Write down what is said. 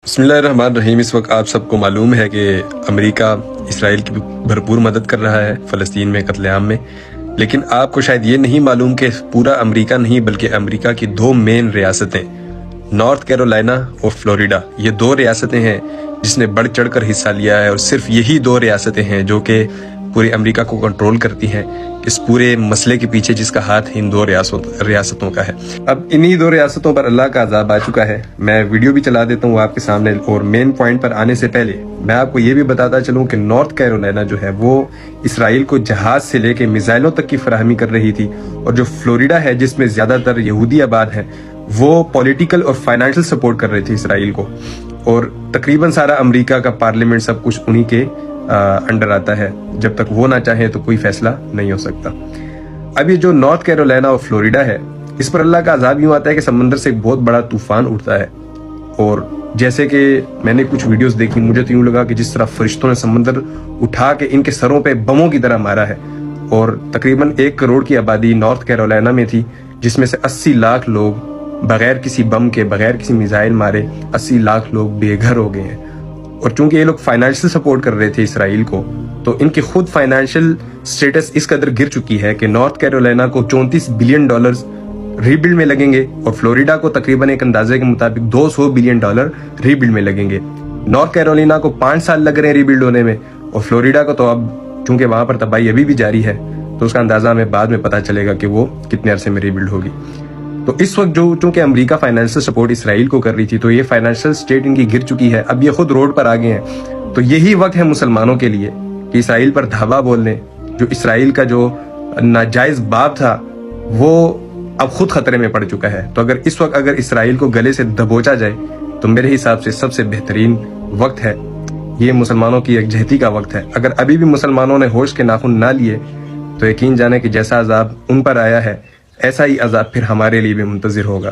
بسم اللہ الرحمن الرحیم۔ اس وقت آپ سب کو معلوم ہے کہ امریکہ اسرائیل کی بھرپور مدد کر رہا ہے فلسطین میں قتل عام میں، لیکن آپ کو شاید یہ نہیں معلوم کہ پورا امریکہ نہیں بلکہ امریکہ کی دو مین ریاستیں نارتھ کیرولائنا اور فلوریڈا، یہ دو ریاستیں ہیں جس نے بڑھ چڑھ کر حصہ لیا ہے، اور صرف یہی دو ریاستیں ہیں جو کہ پورے امریکہ کو کنٹرول کرتی ہیں اس پورے مسئلے کے پیچھے، جس کا ہاتھ ان دو ریاستوں کا ہے۔ اب انہی دو ریاستوں پر اللہ کا عذاب آ چکا ہے۔ میں ویڈیو بھی چلا دیتا ہوں آپ کے سامنے، اور مین پوائنٹ پر آنے سے پہلے میں آپ کو یہ بھی بتاتا چلوں کہ نارتھ کیرولائنا جو ہے وہ اسرائیل کو جہاز سے لے کے میزائلوں تک کی فراہمی کر رہی تھی، اور جو فلوریڈا ہے جس میں زیادہ تر یہودی آباد ہیں، وہ پولیٹیکل اور فائنانشل سپورٹ کر رہی تھی اسرائیل کو، اور تقریباً سارا امریکہ کا پارلیمنٹ سب کچھ انہی کے انڈر آتا ہے۔ جب تک وہ نہ چاہیں تو کوئی فیصلہ نہیں ہو سکتا۔ اب یہ جو نارتھ کیرولائنا اور فلوریڈا ہے، اس پر اللہ کا عذاب یوں آتا ہے کہ سمندر سے ایک بہت بڑا طوفان اٹھتا ہے، اور جیسے کہ میں نے کچھ ویڈیوز دیکھی، مجھے تو یوں لگا کہ جس طرح فرشتوں نے سمندر اٹھا کے ان کے سروں پہ بموں کی طرح مارا ہے، اور تقریباً 1 کروڑ کی آبادی نارتھ کیرولائنا میں تھی، جس میں سے 80 لاکھ لوگ بغیر کسی بم کے، بغیر کسی میزائل مارے 80 لاکھ لوگ بے گھر ہو گئے ہیں۔ اور چونکہ یہ لوگ فائنانشل سپورٹ کر رہے تھے اسرائیل کو، تو ان کی خود فائنانشل سٹیٹس اس قدر گر چکی ہے کہ نارتھ کیرولائنا کو $34 بلین ری بلڈ میں لگیں گے، اور فلوریڈا کو تقریباً ایک اندازے کے مطابق $200 بلین ری بلڈ میں لگیں گے۔ نارتھ کیرولائنا کو 5 سال لگ رہے ہیں ری بلڈ ہونے میں، اور فلوریڈا کو تو اب چونکہ وہاں پر تباہی ابھی بھی جاری ہے، تو اس کا اندازہ ہمیں بعد میں پتہ چلے گا کہ وہ کتنے عرصے میں ری بلڈ ہوگی۔ تو اس وقت چونکہ امریکہ فائنانشل سپورٹ اسرائیل کو کر رہی تھی، تو یہ فائنانشل سٹیٹ ان کی گر چکی ہے، اب یہ خود روڈ پر آگے ہیں۔ تو یہی وقت ہے مسلمانوں کے لیے کہ اسرائیل پر دھاوا بول لیں۔ جو اسرائیل کا جو ناجائز باپ تھا وہ اب خود خطرے میں پڑ چکا ہے۔ تو اس وقت اگر اسرائیل کو گلے سے دبوچا جائے تو میرے حساب سے سب سے بہترین وقت ہے، یہ مسلمانوں کی یکجہتی کا وقت ہے۔ اگر ابھی بھی مسلمانوں نے ہوش کے ناخن نہ لیے تو یقین جانے کہ جیسا عذاب ان پر آیا ہے، ایسا ہی عذاب پھر ہمارے لیے بھی منتظر ہوگا۔